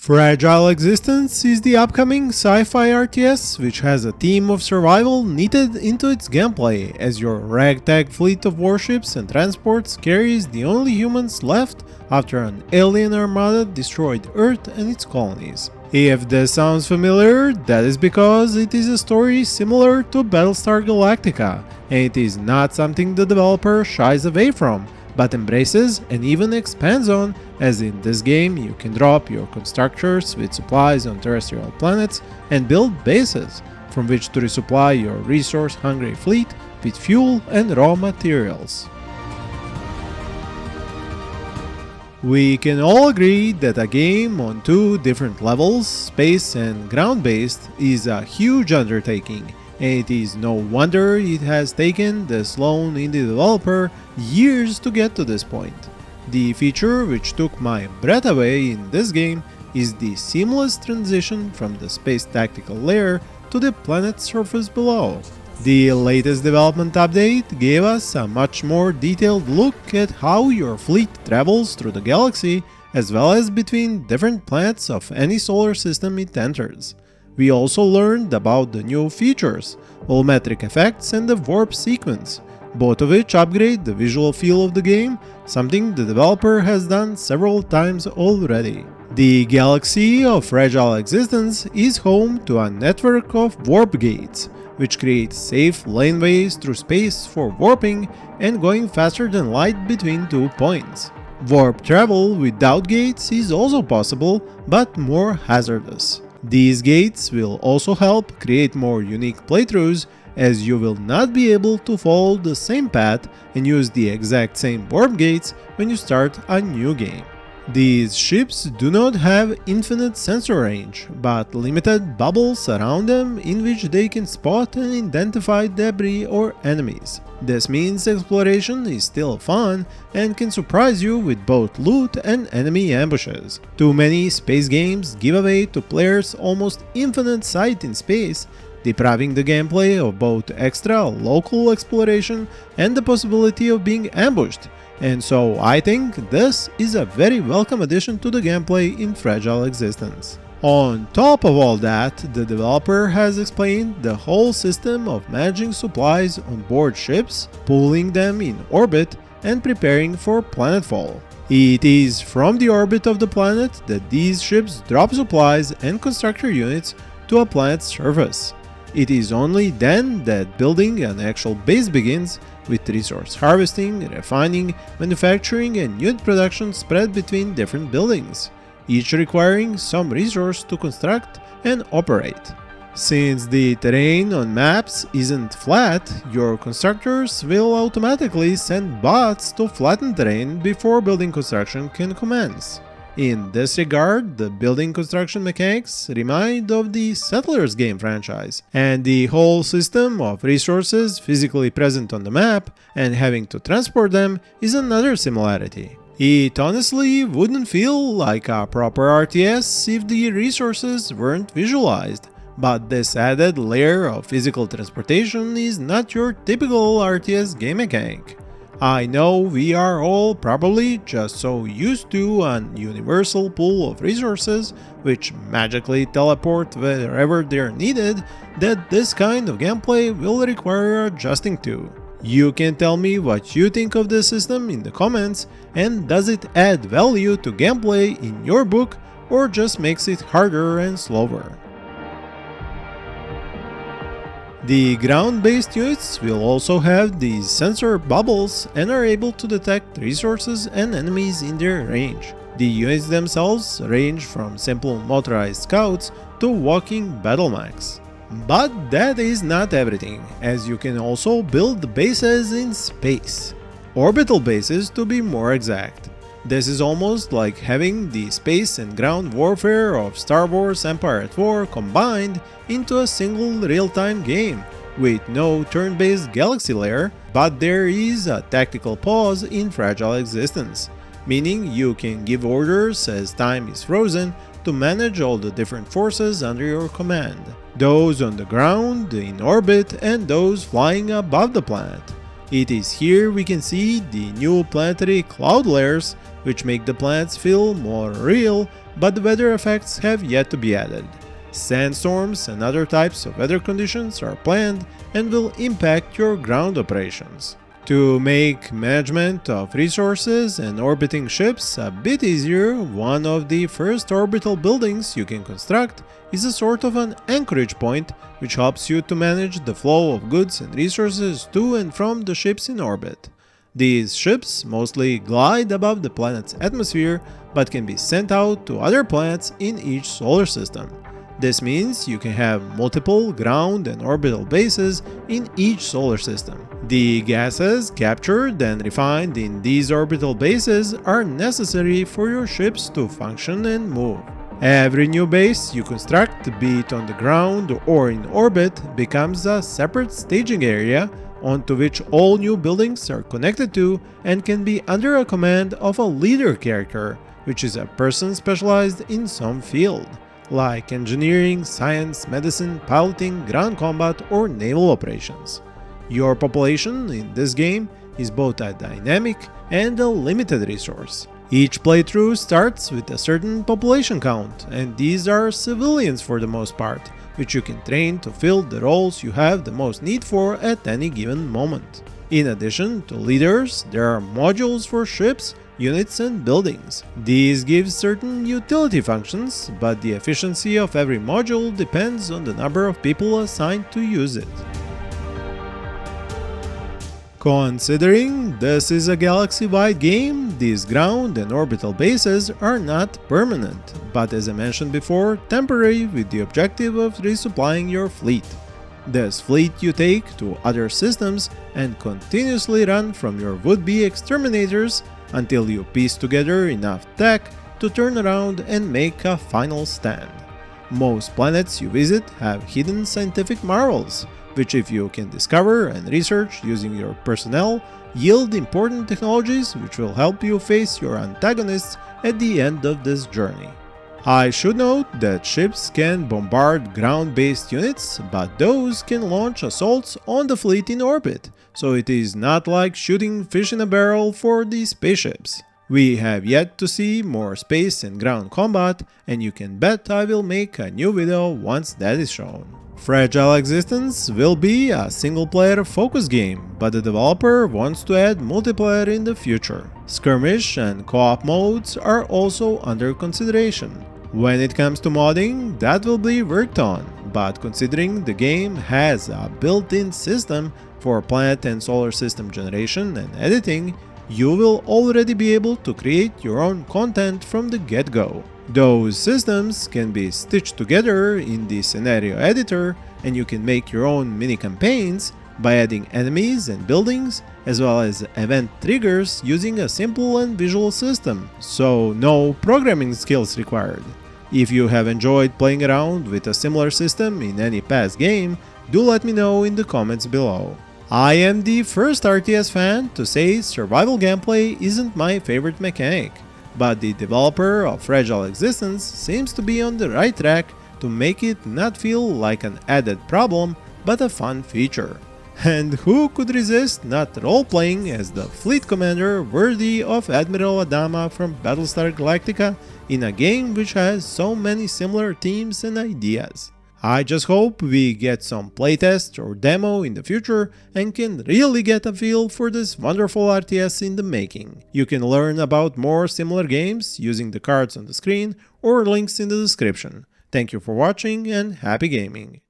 Fragile Existence is the upcoming sci-fi RTS which has a theme of survival knitted into its gameplay as your ragtag fleet of warships and transports carries the only humans left after an alien armada destroyed Earth and its colonies. If this sounds familiar, that is because it is a story similar to Battlestar Galactica, and it is not something the developer shies away from, but embraces and even expands on, as in this game you can drop your constructors with supplies on terrestrial planets and build bases from which to resupply your resource-hungry fleet with fuel and raw materials. We can all agree that a game on two different levels, space and ground-based, is a huge undertaking, and it is no wonder it has taken this lone indie developer years to get to this point. The feature which took my breath away in this game is the seamless transition from the space tactical layer to the planet's surface below. The latest development update gave us a much more detailed look at how your fleet travels through the galaxy, as well as between different planets of any solar system it enters. We also learned about the new features, volumetric effects and the warp sequence, both of which upgrade the visual feel of the game, something the developer has done several times already. The galaxy of Fragile Existence is home to a network of warp gates, which create safe laneways through space for warping and going faster than light between 2 points. Warp travel without gates is also possible, but more hazardous. These gates will also help create more unique playthroughs, as you will not be able to follow the same path and use the exact same warp gates when you start a new game. These ships do not have infinite sensor range, but limited bubbles around them in which they can spot and identify debris or enemies. This means exploration is still fun and can surprise you with both loot and enemy ambushes. Too many space games give away to players almost infinite sight in space, depriving the gameplay of both extra local exploration and the possibility of being ambushed. And so I think this is a very welcome addition to the gameplay in Fragile Existence. On top of all that, the developer has explained the whole system of managing supplies on board ships, pooling them in orbit, and preparing for planetfall. It is from the orbit of the planet that these ships drop supplies and constructor units to a planet's surface. It is only then that building an actual base begins, with resource harvesting, refining, manufacturing and unit production spread between different buildings, each requiring some resource to construct and operate. Since the terrain on maps isn't flat, your constructors will automatically send bots to flatten terrain before building construction can commence. In this regard, the building construction mechanics remind of the Settlers game franchise, and the whole system of resources physically present on the map and having to transport them is another similarity. It honestly wouldn't feel like a proper RTS if the resources weren't visualized, but this added layer of physical transportation is not your typical RTS game mechanic. I know we are all probably just so used to an universal pool of resources which magically teleport wherever they're needed that this kind of gameplay will require adjusting to. You can tell me what you think of this system in the comments, and does it add value to gameplay in your book or just makes it harder and slower? The ground-based units will also have these sensor bubbles and are able to detect resources and enemies in their range. The units themselves range from simple motorized scouts to walking battle mechs. But that is not everything, as you can also build bases in space. Orbital bases to be more exact. This is almost like having the space and ground warfare of Star Wars Empire at War combined into a single real-time game, with no turn-based galaxy layer, but there is a tactical pause in Fragile Existence, meaning you can give orders as time is frozen to manage all the different forces under your command, those on the ground, in orbit, and those flying above the planet. It is here we can see the new planetary cloud layers, which make the planets feel more real but the weather effects have yet to be added. Sandstorms and other types of weather conditions are planned and will impact your ground operations. To make management of resources and orbiting ships a bit easier, one of the first orbital buildings you can construct is a sort of an anchorage point which helps you to manage the flow of goods and resources to and from the ships in orbit. These ships mostly glide above the planet's atmosphere but can be sent out to other planets in each solar system. This means you can have multiple ground and orbital bases in each solar system. The gases captured and refined in these orbital bases are necessary for your ships to function and move. Every new base you construct, be it on the ground or in orbit, becomes a separate staging area onto which all new buildings are connected to and can be under a command of a leader character, which is a person specialized in some field, like engineering, science, medicine, piloting, ground combat, or naval operations. Your population in this game is both a dynamic and a limited resource. Each playthrough starts with a certain population count, and these are civilians for the most part, which you can train to fill the roles you have the most need for at any given moment. In addition to leaders, there are modules for ships, units, and buildings. These give certain utility functions, but the efficiency of every module depends on the number of people assigned to use it. Considering this is a galaxy-wide game, these ground and orbital bases are not permanent, but as I mentioned before, temporary with the objective of resupplying your fleet. This fleet you take to other systems and continuously run from your would-be exterminators until you piece together enough tech to turn around and make a final stand. Most planets you visit have hidden scientific marvels, which if you can discover and research using your personnel, yield important technologies which will help you face your antagonists at the end of this journey. I should note that ships can bombard ground-based units, but those can launch assaults on the fleet in orbit, so it is not like shooting fish in a barrel for these spaceships. We have yet to see more space and ground combat, and you can bet I will make a new video once that is shown. Fragile Existence will be a single-player focus game, but the developer wants to add multiplayer in the future. Skirmish and co-op modes are also under consideration. When it comes to modding, that will be worked on, but considering the game has a built-in system for planet and solar system generation and editing, you will already be able to create your own content from the get-go. Those systems can be stitched together in the scenario editor, and you can make your own mini campaigns by adding enemies and buildings, as well as event triggers using a simple and visual system, so no programming skills required. If you have enjoyed playing around with a similar system in any past game, do let me know in the comments below. I am the first RTS fan to say survival gameplay isn't my favorite mechanic, but the developer of Fragile Existence seems to be on the right track to make it not feel like an added problem, but a fun feature. And who could resist not role-playing as the fleet commander worthy of Admiral Adama from Battlestar Galactica in a game which has so many similar themes and ideas? I just hope we get some playtest or demo in the future and can really get a feel for this wonderful RTS in the making. You can learn about more similar games using the cards on the screen or links in the description. Thank you for watching and happy gaming!